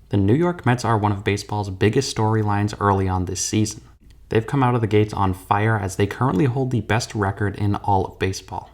The New York Mets are one of baseball's biggest storylines early on this season. They've come out of the gates on fire as they currently hold the best record in all of baseball.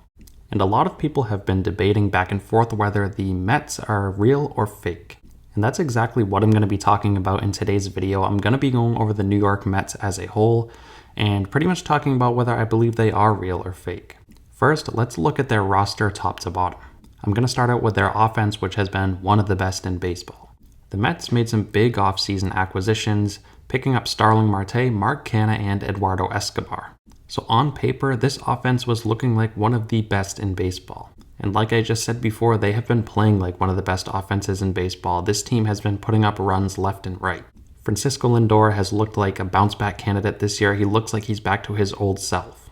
And a lot of people have been debating back and forth whether the Mets are real or fake. And that's exactly what I'm going to be talking about in today's video. I'm going to be going over the New York Mets as a whole and pretty much talking about whether I believe they are real or fake. First, let's look at their roster top to bottom. I'm going to start out with their offense, which has been one of the best in baseball. The Mets made some big offseason acquisitions, picking up Starling Marte, Mark Canha, and Eduardo Escobar. So on paper, this offense was looking like one of the best in baseball. And like I just said before, they have been playing like one of the best offenses in baseball. This team has been putting up runs left and right. Francisco Lindor has looked like a bounce-back candidate this year. He looks like he's back to his old self.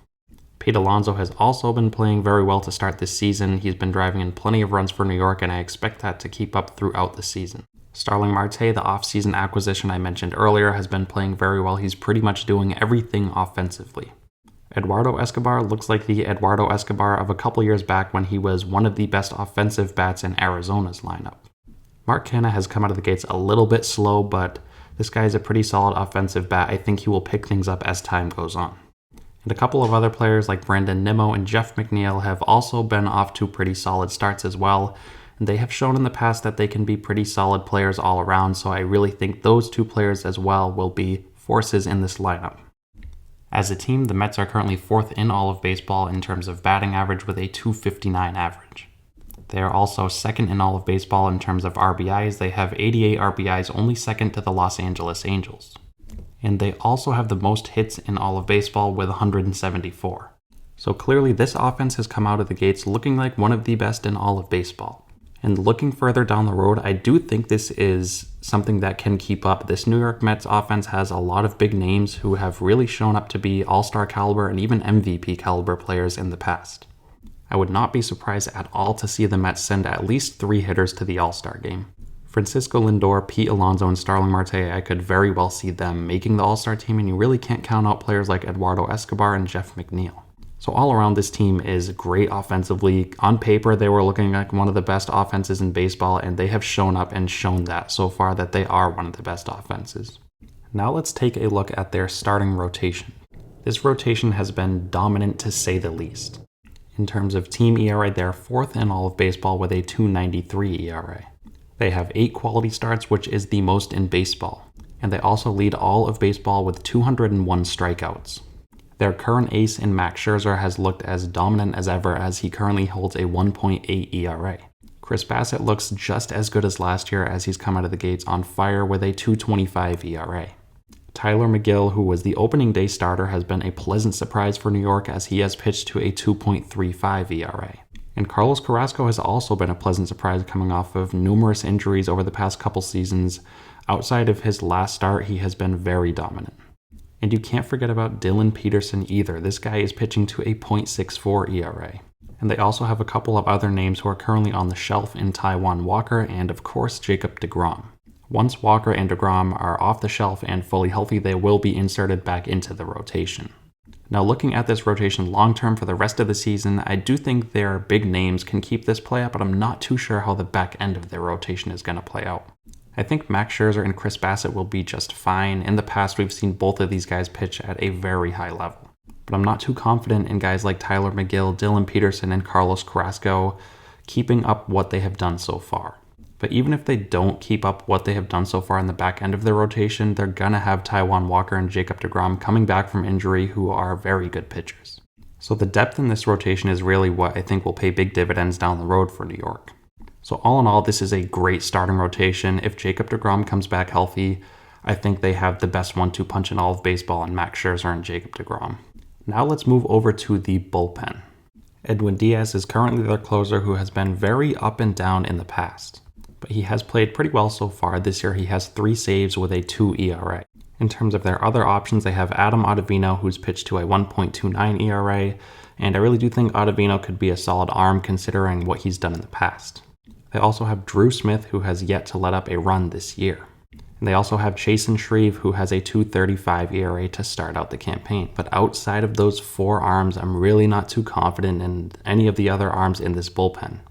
Pete Alonso has also been playing very well to start this season. He's been driving in plenty of runs for New York, and I expect that to keep up throughout the season. Starling Marte, the offseason acquisition I mentioned earlier, has been playing very well. He's pretty much doing everything offensively. Eduardo Escobar looks like the Eduardo Escobar of a couple years back when he was one of the best offensive bats in Arizona's lineup. Mark Canha has come out of the gates a little bit slow, but this guy is a pretty solid offensive bat. I think he will pick things up as time goes on. And a couple of other players like Brandon Nimmo and Jeff McNeil have also been off to pretty solid starts as well. They have shown in the past that they can be pretty solid players all around, so I really think those two players as well will be forces in this lineup. As a team, the Mets are currently fourth in all of baseball in terms of batting average with a .259 average. They are also second in all of baseball in terms of RBIs. They have 88 RBIs, only second to the Los Angeles Angels. And they also have the most hits in all of baseball with 174. So clearly this offense has come out of the gates looking like one of the best in all of baseball. And looking further down the road, I do think this is something that can keep up. This New York Mets offense has a lot of big names who have really shown up to be all-star caliber and even MVP caliber players in the past. I would not be surprised at all to see the Mets send at least 3 hitters to the All-Star game. Francisco Lindor, Pete Alonso, and Starling Marte, I could very well see them making the All-Star team, and you really can't count out players like Eduardo Escobar and Jeff McNeil. So all around, this team is great offensively. On paper, they were looking like one of the best offenses in baseball, and they have shown up and shown that so far that they are one of the best offenses. Now let's take a look at their starting rotation. This rotation has been dominant to say the least. In terms of team ERA, they're fourth in all of baseball with a .293 ERA. They have 8 quality starts, which is the most in baseball, and they also lead all of baseball with 201 strikeouts. Their current ace in Max Scherzer has looked as dominant as ever as he currently holds a 1.8 ERA. Chris Bassitt looks just as good as last year as he's come out of the gates on fire with a .225 ERA. Tylor Megill, who was the opening day starter, has been a pleasant surprise for New York as he has pitched to a 2.35 ERA. And Carlos Carrasco has also been a pleasant surprise coming off of numerous injuries over the past couple seasons. Outside of his last start, he has been very dominant. And you can't forget about Dylan Peterson either. This guy is pitching to a .64 ERA. And they also have a couple of other names who are currently on the shelf in Taijuan Walker and, of course, Jacob deGrom. Once Walker and deGrom are off the shelf and fully healthy, they will be inserted back into the rotation. Now, looking at this rotation long-term for the rest of the season, I do think their big names can keep this play up, but I'm not too sure how the back end of their rotation is going to play out. I think Max Scherzer and Chris Bassitt will be just fine. In the past, we've seen both of these guys pitch at a very high level. But I'm not too confident in guys like Tylor Megill, Dylan Peterson, and Carlos Carrasco keeping up what they have done so far. But even if they don't keep up what they have done so far in the back end of their rotation, they're going to have Taijuan Walker and Jacob deGrom coming back from injury who are very good pitchers. So the depth in this rotation is really what I think will pay big dividends down the road for New York. So all in all, this is a great starting rotation. If Jacob deGrom comes back healthy, I think they have the best 1-2 punch in all of baseball in Max Scherzer and Jacob deGrom. Now let's move over to the bullpen. Edwin Diaz is currently their closer who has been very up and down in the past. But he has played pretty well so far. This year he has 3 saves with a 2 ERA. In terms of their other options, they have Adam Ottavino, who's pitched to a 1.29 ERA, and I really do think Ottavino could be a solid arm considering what he's done in the past. They also have Drew Smith, who has yet to let up a run this year. And they also have Chasen Shreve, who has a 2.35 ERA to start out the campaign. But outside of those 4 arms, I'm really not too confident in any of the other arms in this bullpen.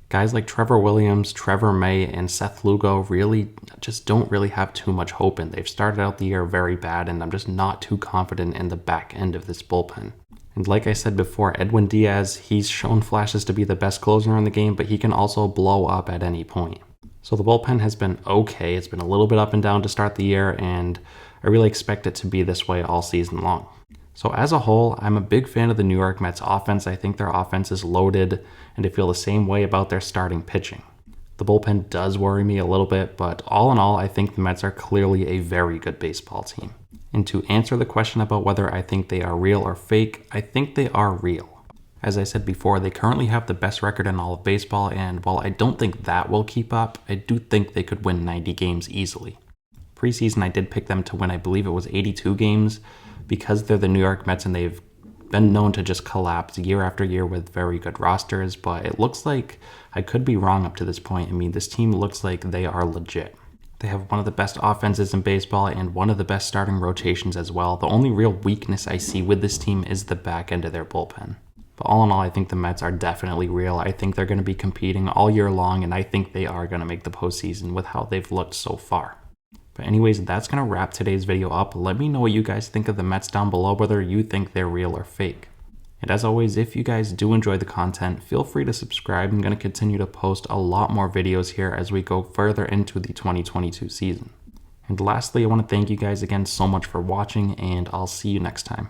Guys like Trevor Williams, Trevor May, and Seth Lugo really just don't really have too much hope in. They've started out the year very bad, and I'm just not too confident in the back end of this bullpen. And like I said before, Edwin Diaz, he's shown flashes to be the best closer in the game, but he can also blow up at any point. So the bullpen has been okay. It's been a little bit up and down to start the year, and I really expect it to be this way all season long. So as a whole, I'm a big fan of the New York Mets offense. I think their offense is loaded, and I feel the same way about their starting pitching. The bullpen does worry me a little bit, but all in all, I think the Mets are clearly a very good baseball team. And to answer the question about whether I think they are real or fake, I think they are real. As I said before, they currently have the best record in all of baseball, and while I don't think that will keep up, I do think they could win 90 games easily. Preseason, I did pick them to win, I believe it was 82 games, because they're the New York Mets and they've been known to just collapse year after year with very good rosters, but it looks like I could be wrong up to this point. I mean, this team looks like they are legit. They have one of the best offenses in baseball and one of the best starting rotations as well. The only real weakness I see with this team is the back end of their bullpen. But all in all, I think the Mets are definitely real. I think they're going to be competing all year long, and I think they are going to make the postseason with how they've looked so far. But anyways, that's going to wrap today's video up. Let me know what you guys think of the Mets down below, whether you think they're real or fake. And as always, if you guys do enjoy the content, feel free to subscribe. I'm going to continue to post a lot more videos here as we go further into the 2022 season. And lastly, I want to thank you guys again so much for watching, and I'll see you next time.